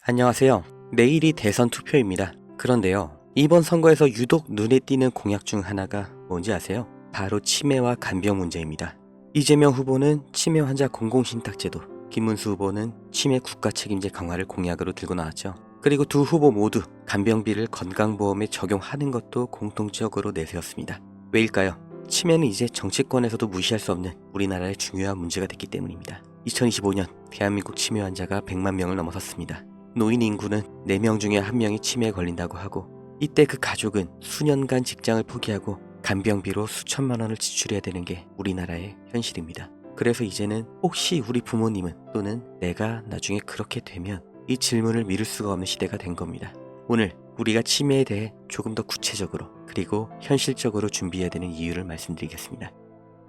안녕하세요. 내일이 대선 투표입니다. 그런데요, 이번 선거에서 유독 눈에 띄는 공약 중 하나가 뭔지 아세요? 바로 치매와 간병 문제입니다. 이재명 후보는 치매 환자 공공신탁제도, 김문수 후보는 치매 국가 책임제 강화를 공약으로 들고 나왔죠. 그리고 두 후보 모두 간병비를 건강보험에 적용하는 것도 공통적으로 내세웠습니다. 왜일까요? 치매는 이제 정치권에서도 무시할 수 없는 우리나라의 중요한 문제가 됐기 때문입니다. 2025년 대한민국 치매 환자가 100만 명을 넘어섰습니다. 노인 인구는 4명 중에 1명이 치매에 걸린다고 하고, 이때 그 가족은 수년간 직장을 포기하고 간병비로 수천만 원을 지출해야 되는 게 우리나라의 현실입니다. 그래서 이제는 혹시 우리 부모님은 또는 내가 나중에 그렇게 되면 이 질문을 미룰 수가 없는 시대가 된 겁니다. 오늘 우리가 치매에 대해 조금 더 구체적으로 그리고 현실적으로 준비해야 되는 이유를 말씀드리겠습니다.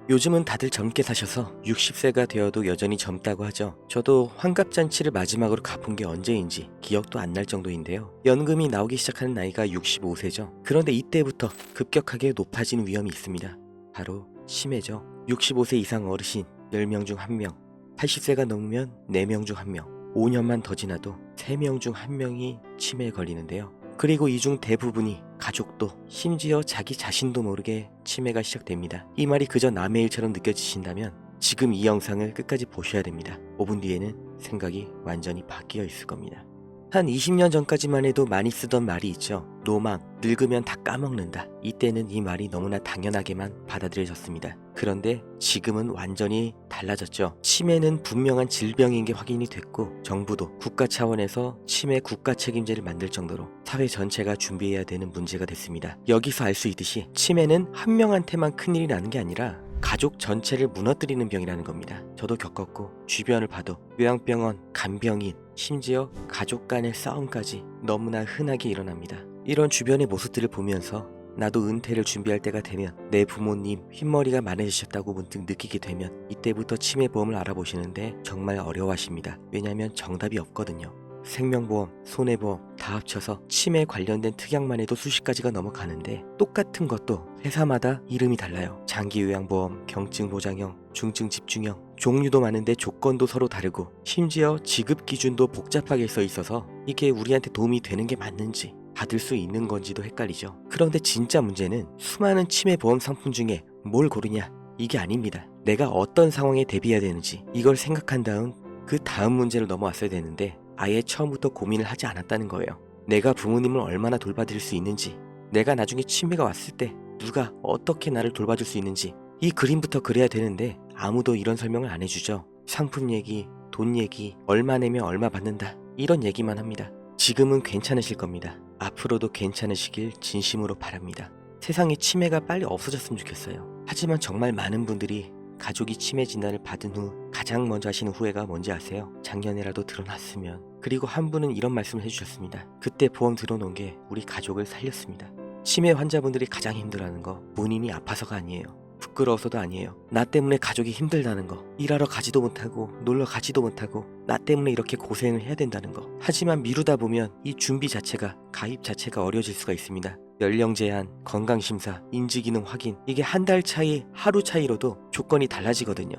요즘은 다들 젊게 사셔서 60세가 되어도 여전히 젊다고 하죠. 저도 환갑잔치를 마지막으로 가본 게 언제인지 기억도 안 날 정도인데요. 연금이 나오기 시작하는 나이가 65세죠. 그런데 이때부터 급격하게 높아지는 위험이 있습니다. 바로 치매죠. 65세 이상 어르신 10명 중 1명, 80세가 넘으면 4명 중 1명, 5년만 더 지나도 3명 중 1명이 치매에 걸리는데요. 그리고 이 중 대부분이 가족도 심지어 자기 자신도 모르게 치매가 시작됩니다. 이 말이 그저 남의 일처럼 느껴지신다면 지금 이 영상을 끝까지 보셔야 됩니다. 5분 뒤에는 생각이 완전히 바뀌어 있을 겁니다. 한 20년 전까지만 해도 많이 쓰던 말이 있죠. 노망, 늙으면 다 까먹는다. 이때는 이 말이 너무나 당연하게만 받아들여졌습니다. 그런데 지금은 완전히 달라졌죠. 치매는 분명한 질병인 게 확인이 됐고, 정부도 국가 차원에서 치매 국가 책임제를 만들 정도로 사회 전체가 준비해야 되는 문제가 됐습니다. 여기서 알 수 있듯이 치매는 한 명한테만 큰일이 나는 게 아니라 가족 전체를 무너뜨리는 병이라는 겁니다. 저도 겪었고, 주변을 봐도 요양병원, 간병인, 심지어 가족 간의 싸움까지 너무나 흔하게 일어납니다. 이런 주변의 모습들을 보면서 나도 은퇴를 준비할 때가 되면 내 부모님 흰머리가 많아지셨다고 문득 느끼게 되면 이때부터 치매보험을 알아보시는데 정말 어려워하십니다. 왜냐하면 정답이 없거든요. 생명보험, 손해보험 다 합쳐서 치매 관련된 특약만 해도 수십 가지가 넘어가는데, 똑같은 것도 회사마다 이름이 달라요. 장기요양보험, 경증보장형, 중증집중형, 종류도 많은데 조건도 서로 다르고, 심지어 지급 기준도 복잡하게 써 있어서 이게 우리한테 도움이 되는 게 맞는지, 받을 수 있는 건지도 헷갈리죠. 그런데 진짜 문제는 수많은 치매보험 상품 중에 뭘 고르냐, 이게 아닙니다. 내가 어떤 상황에 대비해야 되는지 이걸 생각한 다음 그 다음 문제로 넘어왔어야 되는데 아예 처음부터 고민을 하지 않았다는 거예요. 내가 부모님을 얼마나 돌봐드릴 수 있는지, 내가 나중에 치매가 왔을 때 누가 어떻게 나를 돌봐줄 수 있는지, 이 그림부터 그려야 되는데 아무도 이런 설명을 안 해주죠. 상품 얘기, 돈 얘기, 얼마 내면 얼마 받는다, 이런 얘기만 합니다. 지금은 괜찮으실 겁니다. 앞으로도 괜찮으시길 진심으로 바랍니다. 세상에 치매가 빨리 없어졌으면 좋겠어요. 하지만 정말 많은 분들이 가족이 치매 진단을 받은 후 가장 먼저 하시는 후회가 뭔지 아세요? 작년에라도 들어놨으면. 그리고 한 분은 이런 말씀을 해주셨습니다. 그때 보험 들어놓은 게 우리 가족을 살렸습니다. 치매 환자분들이 가장 힘들어하는 거 본인이 아파서가 아니에요. 부끄러워서도 아니에요. 나 때문에 가족이 힘들다는 거, 일하러 가지도 못하고 놀러 가지도 못하고 나 때문에 이렇게 고생을 해야 된다는 거. 하지만 미루다 보면 이 준비 자체가, 가입 자체가 어려워질 수가 있습니다. 연령 제한, 건강심사, 인지기능 확인, 이게 한 달 차이, 하루 차이로도 조건이 달라지거든요.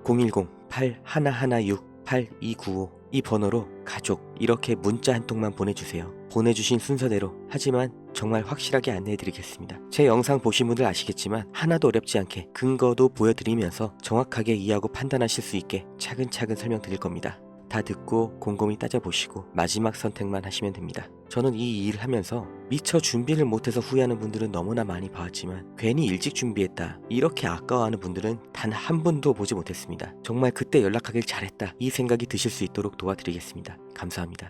010-8116-8295 이 번호로 가족 이렇게 문자 한 통만 보내주세요. 보내주신 순서대로, 하지만 정말 확실하게 안내해드리겠습니다. 제 영상 보신 분들 아시겠지만 하나도 어렵지 않게 근거도 보여드리면서 정확하게 이해하고 판단하실 수 있게 차근차근 설명드릴 겁니다. 다 듣고 곰곰이 따져보시고 마지막 선택만 하시면 됩니다. 저는 이 일을 하면서 미처 준비를 못해서 후회하는 분들은 너무나 많이 봐왔지만 괜히 일찍 준비했다 이렇게 아까워하는 분들은 단 한 분도 보지 못했습니다. 정말 그때 연락하길 잘했다 이 생각이 드실 수 있도록 도와드리겠습니다. 감사합니다.